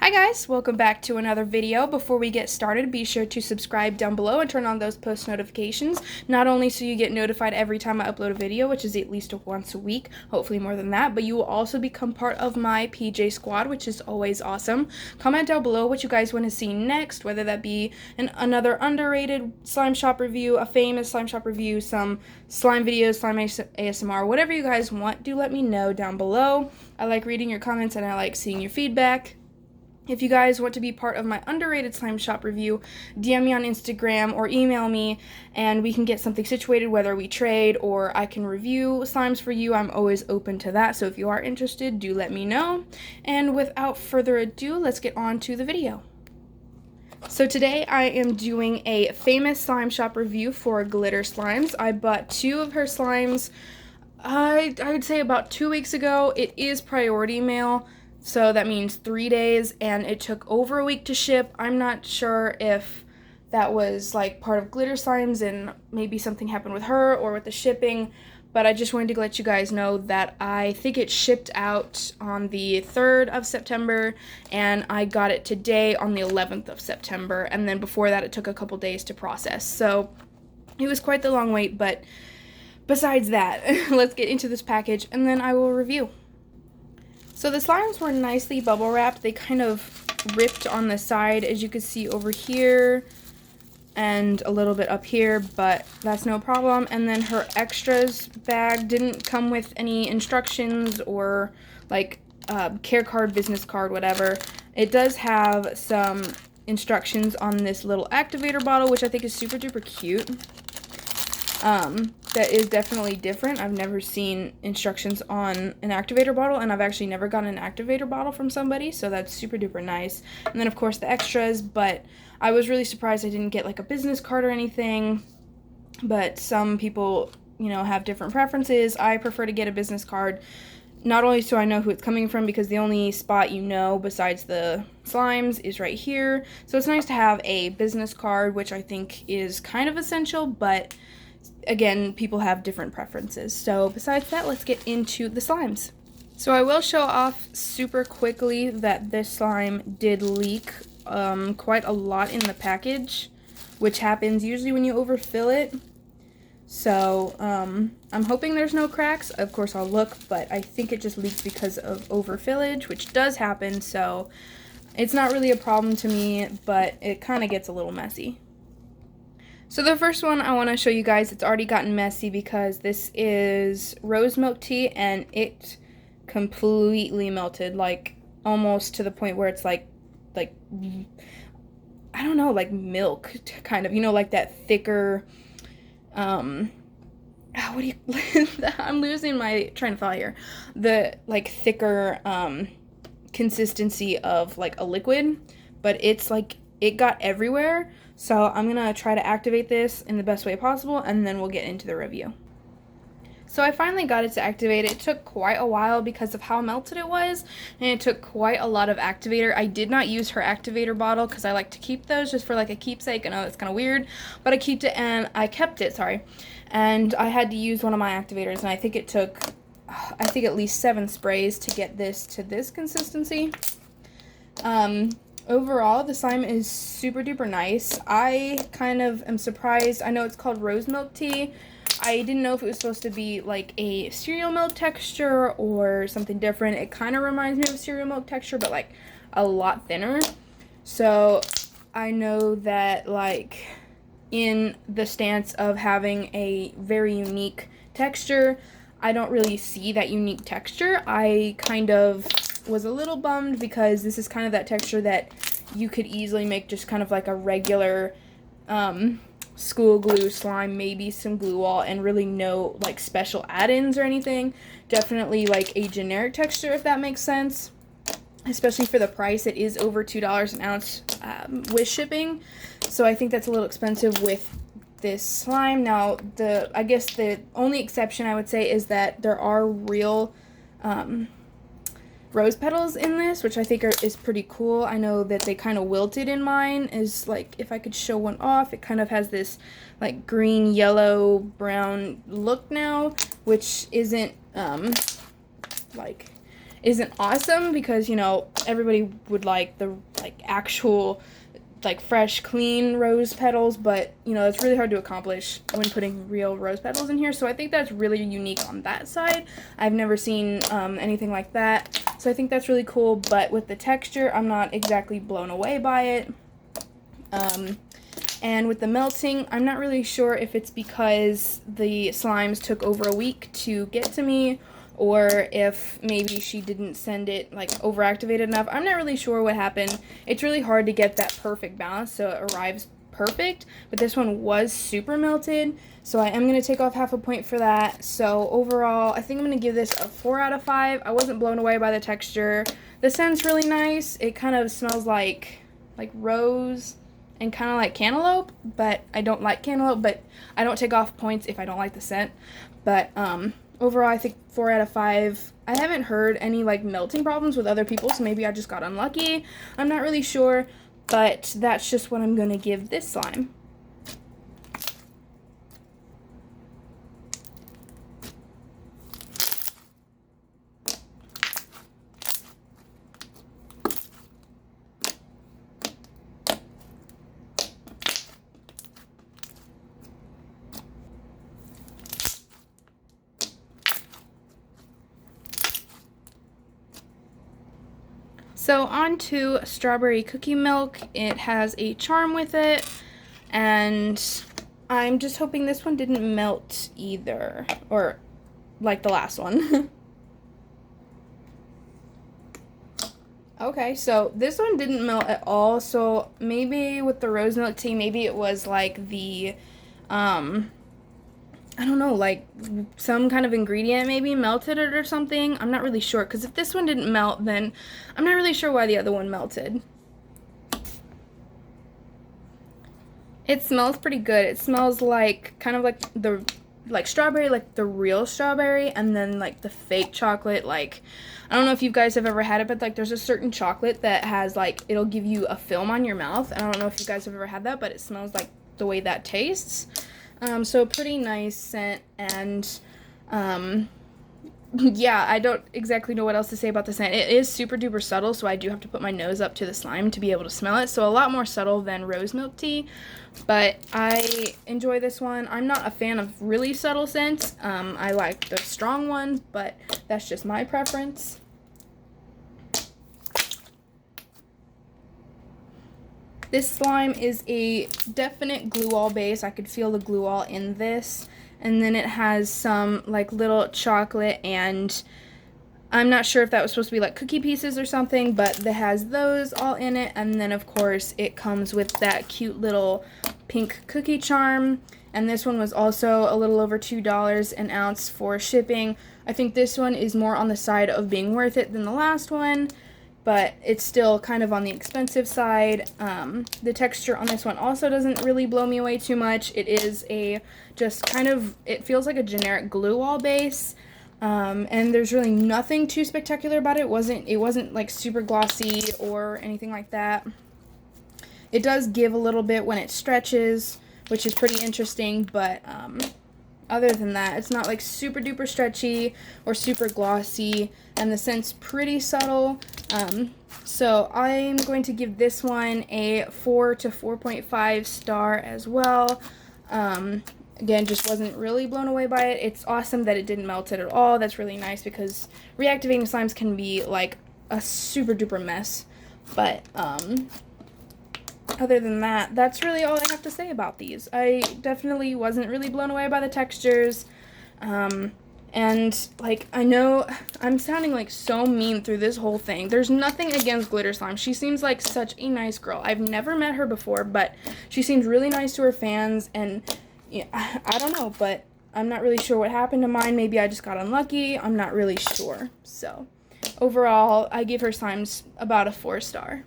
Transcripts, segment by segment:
Hi guys, welcome back to another video. Before we get started, be sure to subscribe down below and turn on those post notifications, not only so you get notified every time I upload a video, which is at least once a week, hopefully more than that, but you will also become part of my PJ squad, which is always awesome. Comment down below what you guys want to see next, whether that be another underrated slime shop review, a famous slime shop review, some slime videos, slime ASMR, whatever you guys want, do let me know down below. I like reading your comments and I like seeing your feedback. If you guys want to be part of my underrated slime shop review, DM me on Instagram or email me and we can get something situated, whether we trade or I can review slimes for you. I'm always open to that, so if you are interested, do let me know. And without further ado, let's get on to the video. So today I am doing a famous slime shop review for Glitter Slimes. I bought two of her slimes, I'd say about 2 weeks ago. It is priority mail, so that means 3 days, and it took over a week to ship. I'm not sure if that was like part of Glitter Slimes and maybe something happened with her or with the shipping, but I just wanted to let you guys know that I think it shipped out on the 3rd of September, and I got it today on the 11th of September, and then before that it took a couple days to process. So it was quite the long wait, but besides that, let's get into this package and then I will review. So the slimes were nicely bubble wrapped. They kind of ripped on the side, as you can see over here, and a little bit up here, but that's no problem. And then her extras bag didn't come with any instructions or like care card, business card, whatever. It does have some instructions on this little activator bottle, which I think is super duper cute. That is definitely different. I've never seen instructions on an activator bottle, and I've actually never gotten an activator bottle from somebody, so that's super duper nice. And then of course the extras, but I was really surprised I didn't get like a business card or anything, but some people, you know, have different preferences. I prefer to get a business card, not only so I know who it's coming from, because the only spot you know besides the slimes is right here, so it's nice to have a business card, which I think is kind of essential, but again, people have different preferences. So besides that, let's get into the slimes. So I will show off super quickly that this slime did leak quite a lot in the package, which happens usually when you overfill it. So I'm hoping there's no cracks. Of course I'll look, but I think it just leaks because of overfillage, which does happen, so it's not really a problem to me, but it kind of gets a little messy. So the first one I want to show you guys, it's already gotten messy because this is rose milk tea, and it completely melted, like almost to the point where it's like I don't know, like milk kind of, you know, like that thicker what do you I'm losing my train of thought here. The like thicker consistency of like a liquid, but it's like it got everywhere. So I'm going to try to activate this in the best way possible, and then we'll get into the review. So I finally got it to activate. It took quite a while because of how melted it was, and it took quite a lot of activator. I did not use her activator bottle because I like to keep those just for like a keepsake. I know that's kind of weird, but I kept it, sorry. And I had to use one of my activators, and I think it took, at least 7 sprays to get this to this consistency. Overall, the slime is super duper nice. I kind of am surprised. I know it's called rose milk tea. I didn't know if it was supposed to be like a cereal milk texture or something different. It kind of reminds me of cereal milk texture, but like a lot thinner. So I know that like in the stance of having a very unique texture, I don't really see that unique texture. I kind of was a little bummed because this is kind of that texture that you could easily make just kind of like a regular school glue slime, maybe some glue wall, and really no like special add-ins or anything. Definitely like a generic texture, if that makes sense, especially for the price. It is over $2 an ounce with shipping, so I think that's a little expensive with this slime. Now I guess the only exception I would say is that there are real rose petals in this, which I think is pretty cool. I know that they kind of wilted in mine. Is like, if I could show one off, it kind of has this like green, yellow, brown look now, which isn't like isn't awesome because, you know, everybody would like the like actual like fresh clean rose petals, but you know it's really hard to accomplish when putting real rose petals in here, so I think that's really unique on that side. I've never seen anything like that, so I think that's really cool. But with the texture, I'm not exactly blown away by it. And with the melting, I'm not really sure if it's because the slimes took over a week to get to me, or if maybe she didn't send it like overactivated enough. I'm not really sure what happened. It's really hard to get that perfect balance so it arrives perfect, but this one was super melted, so I am going to take off half a point for that. So overall, I think I'm going to give this a 4 out of 5. I wasn't blown away by the texture. The scent's really nice. It kind of smells like rose and kind of like cantaloupe, but I don't like cantaloupe, but I don't take off points if I don't like the scent. But overall, I think 4 out of 5. I haven't heard any like melting problems with other people, so maybe I just got unlucky. I'm not really sure, but that's just what I'm going to give this slime. So on to strawberry cookie milk. It has a charm with it, and I'm just hoping this one didn't melt either, or like the last one. Okay, so this one didn't melt at all, so maybe with the rose milk tea, maybe it was like the, I don't know, like some kind of ingredient maybe melted it or something. I'm not really sure, because if this one didn't melt, then I'm not really sure why the other one melted. It smells pretty good. It smells like kind of like the strawberry, like the real strawberry, and then like the fake chocolate. Like, I don't know if you guys have ever had it, but like there's a certain chocolate that has like, it'll give you a film on your mouth. I don't know if you guys have ever had that, but it smells like the way that tastes. So pretty nice scent, and yeah, I don't exactly know what else to say about the scent. It is super duper subtle, so I do have to put my nose up to the slime to be able to smell it. So a lot more subtle than rose milk tea, but I enjoy this one. I'm not a fan of really subtle scents. I like the strong ones, but that's just my preference. This slime is a definite glue-all base. I could feel the glue-all in this. And then it has some like little chocolate, and I'm not sure if that was supposed to be like cookie pieces or something, but it has those all in it. And then of course it comes with that cute little pink cookie charm. And this one was also a little over $2 an ounce for shipping. I think this one is more on the side of being worth it than the last one, but it's still kind of on the expensive side. The texture on this one also doesn't really blow me away too much. It is a just kind of, it feels like a generic glue-all base, and there's really nothing too spectacular about it. It wasn't like super glossy or anything like that. It does give a little bit when it stretches, which is pretty interesting, but other than that, it's not like super duper stretchy or super glossy, and the scent's pretty subtle. So I'm going to give this one a 4 to 4.5 star as well. Again, just wasn't really blown away by it. It's awesome that it didn't melt it at all. That's really nice, because reactivating slimes can be like a super duper mess. But other than that, that's really all I have to say about these. I definitely wasn't really blown away by the textures. And like, I know I'm sounding like so mean through this whole thing. There's nothing against Glitter Slime. She seems like such a nice girl. I've never met her before, but she seems really nice to her fans, and yeah, I don't know, but I'm not really sure what happened to mine. Maybe I just got unlucky. I'm not really sure. So overall, I give her slimes about a 4 star.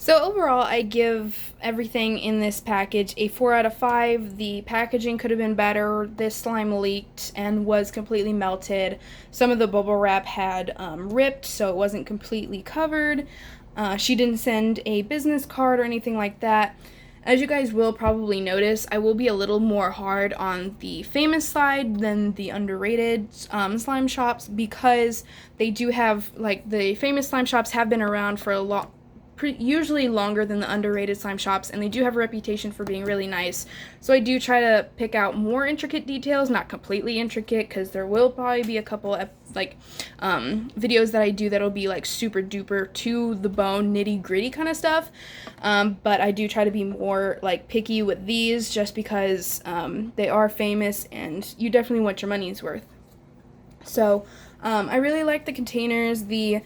So overall, I give everything in this package a 4 out of 5. The packaging could have been better. This slime leaked and was completely melted. Some of the bubble wrap had ripped, so it wasn't completely covered. She didn't send a business card or anything like that. As you guys will probably notice, I will be a little more hard on the Famous side than the underrated slime shops, because they do have, like, the Famous slime shops have been around for a long, usually longer than the underrated slime shops, and they do have a reputation for being really nice. So I do try to pick out more intricate details, not completely intricate, because there will probably be a couple videos that I do that'll be like super duper to the bone, nitty gritty kind of stuff. But I do try to be more like picky with these, just because they are famous and you definitely want your money's worth. So I really like the containers. The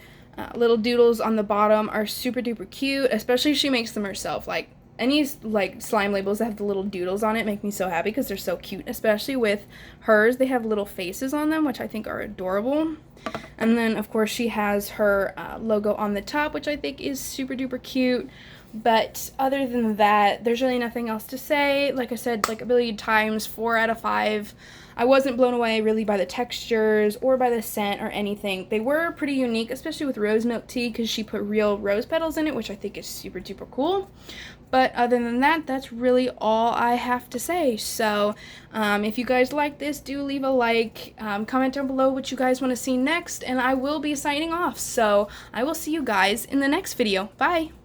little doodles on the bottom are super duper cute, especially if she makes them herself. Like, any like slime labels that have the little doodles on it make me so happy because they're so cute, especially with hers. They have little faces on them, which I think are adorable. And then of course she has her logo on the top, which I think is super duper cute. But other than that, there's really nothing else to say. Like I said, like a billion times, 4 out of 5. I wasn't blown away really by the textures or by the scent or anything. They were pretty unique, especially with rose milk tea, because she put real rose petals in it, which I think is super duper cool. But other than that, that's really all I have to say. So if you guys like this, do leave a like, comment down below what you guys want to see next, and I will be signing off. So I will see you guys in the next video. Bye!